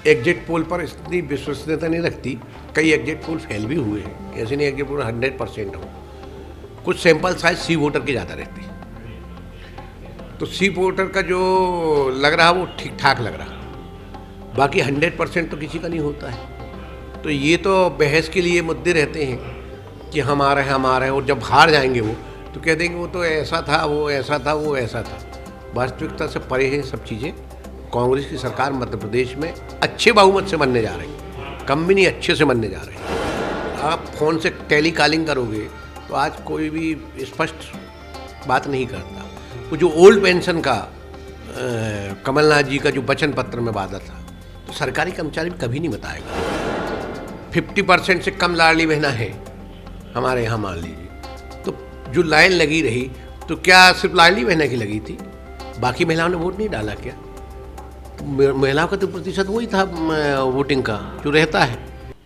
Exit poll पर इतनी विश्वसनीयता नहीं रखती। कई एग्जिट पोल फेल भी हुए हैं, ऐसे नहीं एग्जिट पोल 100% हो। कुछ सैंपल साइज सी वोटर की ज़्यादा रहती है, तो सी वोटर का जो लग रहा वो ठीक ठाक लग रहा, बाकी 100% तो किसी का नहीं होता है। तो ये तो बहस के लिए मुद्दे रहते हैं कि हम आ रहे हैं, और जब हार जाएंगे वो तो कह देंगे वो तो ऐसा था, वो ऐसा था, वो ऐसा था। वास्तविकता से परे है सब चीज़ें। कांग्रेस की सरकार मध्य प्रदेश में अच्छे बहुमत से बनने जा रही है, कम भी नहीं अच्छे से बनने जा रही है। आप फ़ोन से टेली कॉलिंग करोगे तो आज कोई भी स्पष्ट बात नहीं करता। वो जो ओल्ड पेंशन का कमलनाथ जी का जो वचन पत्र में वादा था, तो सरकारी कर्मचारी कभी नहीं बताएगा। 50% से कम लाडली बहना है हमारे यहाँ, मान लीजिए, तो जो लाइन लगी रही तो क्या सिर्फ लाडली बहना की लगी थी? बाकी महिलाओं ने वोट नहीं डाला क्या? तो महिलाओं का तो प्रतिशत वही था वोटिंग का जो रहता है।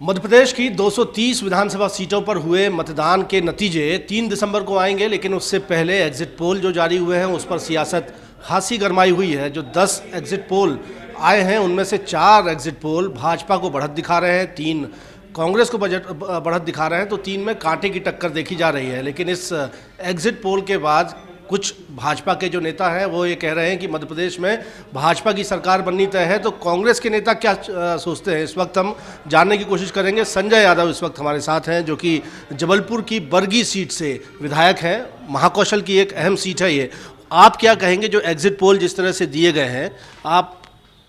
मध्य प्रदेश की 230 विधानसभा सीटों पर हुए मतदान के नतीजे 3 दिसंबर को आएंगे, लेकिन उससे पहले एग्जिट पोल जो जारी हुए हैं उस पर सियासत खासी गरमाई हुई है। जो 10 एग्जिट पोल आए हैं उनमें से 4 एग्जिट पोल भाजपा को बढ़त दिखा रहे हैं, 3 कांग्रेस को बढ़त दिखा रहे हैं, तो 3 में कांटे की टक्कर देखी जा रही है। लेकिन इस एग्जिट पोल के बाद कुछ भाजपा के जो नेता हैं वो ये कह रहे हैं कि मध्य प्रदेश में भाजपा की सरकार बननी तय है। तो कांग्रेस के नेता क्या सोचते हैं, इस वक्त हम जानने की कोशिश करेंगे। संजय यादव इस वक्त हमारे साथ हैं, जो कि जबलपुर की बरगी सीट से विधायक हैं। महाकौशल की एक अहम सीट है ये। आप क्या कहेंगे, जो एग्जिट पोल जिस तरह से दिए गए हैं, आप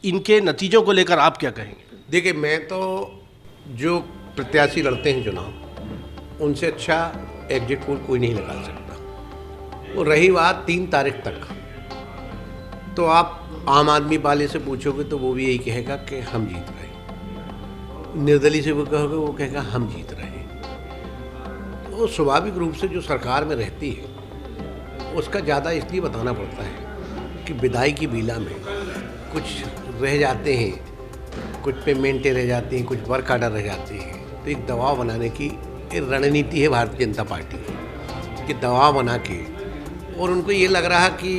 इनके नतीजों को लेकर आप क्या कहेंगे? देखिए, मैं तो जो प्रत्याशी लड़ते हैं चुनाव, उनसे अच्छा एग्जिट पोल कोई नहीं लगा सकता। वो रही बात 3 तारीख तक, तो आप आम आदमी वाले से पूछोगे तो वो भी यही कहेगा कि हम जीत रहे। निर्दलीय से वो कहोगे, वो कहेगा हम जीत रहे। तो स्वाभाविक रूप से जो सरकार में रहती है उसका ज़्यादा इसलिए बताना पड़ता है कि विदाई की बीला में कुछ रह जाते हैं, कुछ पेमेंटें रह जाती हैं, कुछ वर्क आर्डर रह जाते हैं। तो एक दबाव बनाने की रणनीति है भारतीय जनता पार्टी की, कि दबाव बना के, और उनको ये लग रहा कि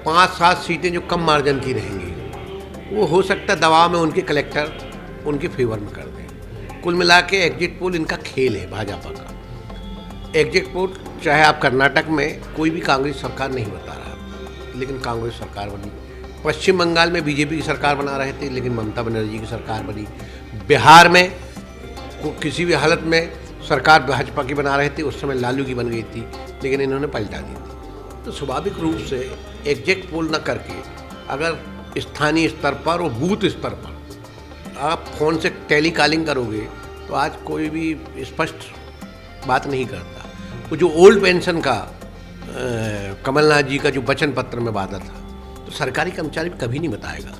5-7 सीटें जो कम मार्जिन की रहेंगी वो हो सकता है दबाव में उनके कलेक्टर उनके फेवर में कर दें। कुल मिला के एग्जिट पोल इनका खेल है भाजपा का। एग्जिट पोल चाहे आप कर्नाटक में कोई भी कांग्रेस सरकार नहीं बता रहा, लेकिन कांग्रेस सरकार बनी। पश्चिम बंगाल में बीजेपी की सरकार बना रहे थे, लेकिन ममता बनर्जी की सरकार बनी। बिहार में किसी भी हालत में सरकार भाजपा की बना रहे थे, उस समय लालू की बन गई थी, लेकिन इन्होंने पलटा दी थी। तो स्वाभाविक रूप से एग्जिट पोल न करके अगर स्थानीय स्तर पर और बूथ स्तर पर आप फ़ोन से टेली कॉलिंग करोगे तो आज कोई भी स्पष्ट बात नहीं करता। वो जो ओल्ड पेंशन का कमलनाथ जी का जो वचन पत्र में वादा था, तो सरकारी कर्मचारी कभी नहीं बताएगा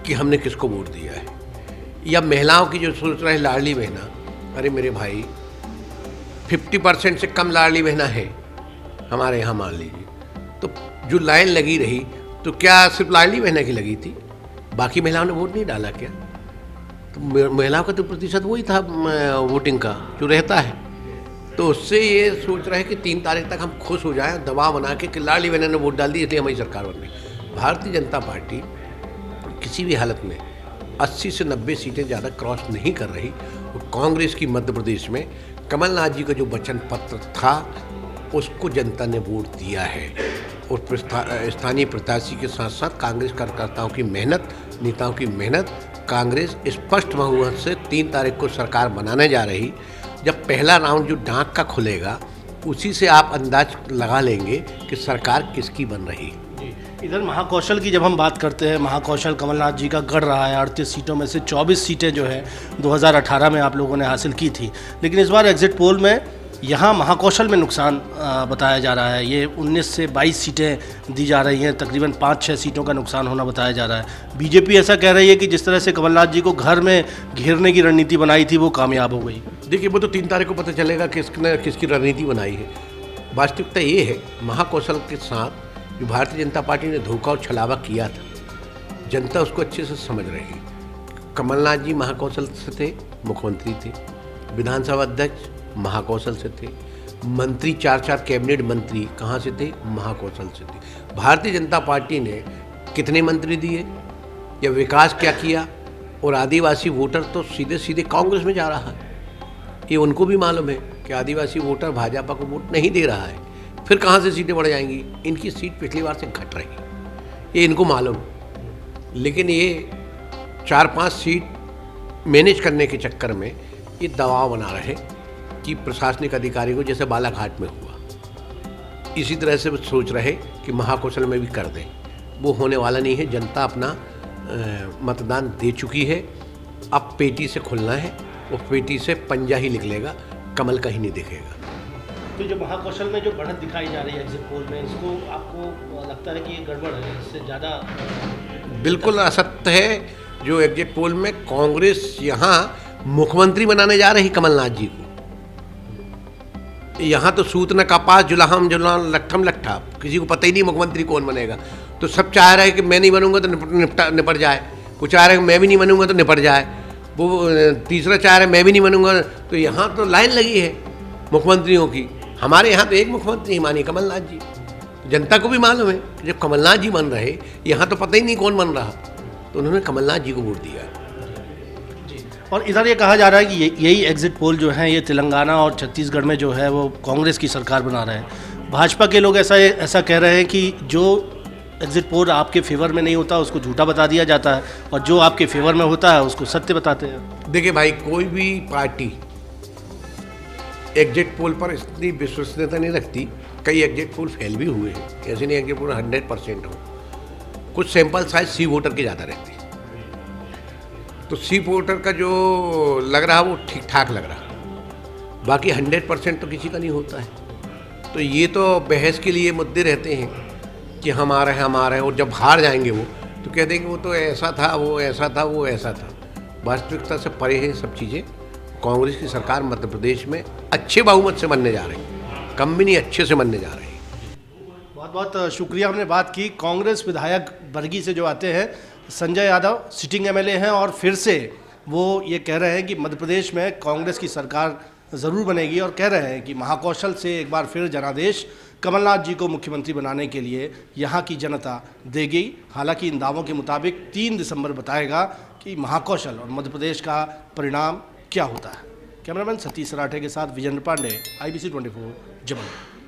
कि हमने किसको वोट दिया है। या महिलाओं की जो सोच रहे हैं लाडली बहना, अरे मेरे भाई 50% से कम लाडली बहना है हमारे यहाँ, मान लीजिए, तो जो लाइन लगी रही तो क्या सिर्फ लाडली बहना की लगी थी? बाकी महिलाओं ने वोट नहीं डाला क्या? तो महिलाओं का तो प्रतिशत वही था वोटिंग का जो रहता है। तो उससे ये सोच रहे हैं कि 3 तारीख तक हम खुश हो जाएं, दबाव बना के कि लाडली बहना ने वोट डाल दी इसलिए हमारी सरकार बन रही। भारतीय जनता पार्टी किसी भी हालत में 80 से 90 सीटें ज़्यादा क्रॉस नहीं कर रही। और कांग्रेस की मध्य प्रदेश में कमलनाथ जी का जो वचन पत्र था उसको जनता ने वोट दिया है। और स्थानीय प्रत्याशी के साथ साथ कांग्रेस कार्यकर्ताओं की मेहनत, नेताओं की मेहनत, कांग्रेस स्पष्ट बहुमत से 3 तारीख को सरकार बनाने जा रही। जब पहला राउंड जो डाक का खुलेगा उसी से आप अंदाज लगा लेंगे कि सरकार किसकी बन रही। इधर महाकौशल की जब हम बात करते हैं, महाकौशल कमलनाथ जी का गढ़ रहा है। 38 सीटों में से 24 सीटें जो है 2018 में आप लोगों ने हासिल की थी, लेकिन इस बार एग्जिट पोल में यहाँ महाकौशल में नुकसान बताया जा रहा है। ये 19 से 22 सीटें दी जा रही हैं, तकरीबन 5-6 सीटों का नुकसान होना बताया जा रहा है। बीजेपी ऐसा कह रही है कि जिस तरह से कमलनाथ जी को घर में घेरने की रणनीति बनाई थी वो कामयाब हो गई। देखिए, वो तो 3 तारीख को पता चलेगा किसने किसकी रणनीति बनाई है। वास्तविकता ये है, महाकौशल के साथ जो भारतीय जनता पार्टी ने धोखा और छलावा किया था, जनता उसको अच्छे से समझ रही है। कमलनाथ जी महाकौशल से थे, मुख्यमंत्री थे, विधानसभा अध्यक्ष महाकौशल से थे, मंत्री 4-4 कैबिनेट मंत्री कहाँ से थे? महाकौशल से थे। भारतीय जनता पार्टी ने कितने मंत्री दिए? या विकास क्या किया। और आदिवासी वोटर तो सीधे सीधे कांग्रेस में जा रहा है, ये उनको भी मालूम है कि आदिवासी वोटर भाजपा को वोट नहीं दे रहा है। फिर कहाँ से सीटें बढ़ जाएंगी, इनकी सीट पिछली बार से घट रही, ये इनको मालूम। लेकिन ये 4-5 सीट मैनेज करने के चक्कर में ये दबाव बना रहे कि प्रशासनिक अधिकारी को, जैसे बालाघाट में हुआ, इसी तरह से सोच रहे कि महाकौशल में भी कर दें। वो होने वाला नहीं है। जनता अपना मतदान दे चुकी है। अब पेटी से खुलना है, वो पेटी से पंजा ही निकलेगा, कमल कहीं नहीं दिखेगा। तो जो महाकौशल में जो बढ़त दिखाई जा रही है एग्जिट पोल में, इसको आपको लगता है कि ये गड़बड़ है, इससे ज़्यादा? बिल्कुल असत्य है। जो एग्जिट पोल में कांग्रेस यहाँ मुख्यमंत्री बनाने जा रही कमलनाथ जी को, यहाँ तो सूत न कपास जुलाहम जुलाम लट्ठम लट्ठा, किसी को पता ही नहीं मुख्यमंत्री कौन बनेगा। तो सब चाह रहे हैं कि मैं नहीं बनूंगा तो निपट जाए, कुछ चाह रहे हैं मैं भी नहीं बनूंगा तो निपट जाए, वो तीसरा चाह रहे मैं भी नहीं बनूंगा। तो यहाँ तो लाइन लगी है मुख्यमंत्रियों की। हमारे यहाँ तो एक मुख्यमंत्री मानिए कमलनाथ जी। जनता को भी मालूम है कि जब कमलनाथ जी बन रहे, यहाँ तो पता ही नहीं कौन बन रहा, तो उन्होंने कमलनाथ जी को वोट दिया। और इधर ये कहा जा रहा है कि यही एग्जिट पोल जो है ये तेलंगाना और छत्तीसगढ़ में जो है वो कांग्रेस की सरकार बना रहे हैं। भाजपा के लोग ऐसा कह रहे हैं कि जो एग्जिट पोल आपके फेवर में नहीं होता उसको झूठा बता दिया जाता है, और जो आपके फेवर में होता है उसको सत्य बताते हैं। देखिए भाई, कोई भी पार्टी एग्जिट पोल पर इतनी विश्वसनीयता नहीं रखती। कई एग्जिट पोल फेल भी हुए हैं, ऐसे नहीं एग्जिट पोल 100% हो। कुछ सैंपल साइज सी वोटर के ज़्यादा रहते हैं, तो सी वोटर का जो लग रहा वो ठीक ठाक लग रहा, बाकी 100% तो किसी का नहीं होता है। तो ये तो बहस के लिए मुद्दे रहते हैं कि हम आ रहे हैं, और जब हार जाएंगे वो तो कह देंगे वो तो ऐसा था, वो ऐसा था, वो ऐसा था। वास्तविकता से परे है सब चीज़ें। कांग्रेस की सरकार मध्य प्रदेश में अच्छे बहुमत से बनने जा रही, कम भी नहीं, अच्छे से बनने जा रही। बहुत बहुत शुक्रिया। हमने बात की कांग्रेस विधायक बरगी से जो आते हैं संजय यादव, सिटिंग एमएलए हैं, और फिर से वो ये कह रहे हैं कि मध्य प्रदेश में कांग्रेस की सरकार ज़रूर बनेगी, और कह रहे हैं कि महाकौशल से एक बार फिर जनादेश कमलनाथ जी को मुख्यमंत्री बनाने के लिए यहाँ की जनता देगी। हालांकि इन दावों के मुताबिक 3 दिसंबर बताएगा कि महाकौशल और मध्य प्रदेश का परिणाम क्या होता है। कैमरामैन सतीश सराठे के साथ विजेंद्र पांडे, IBC 24, जबलपुर।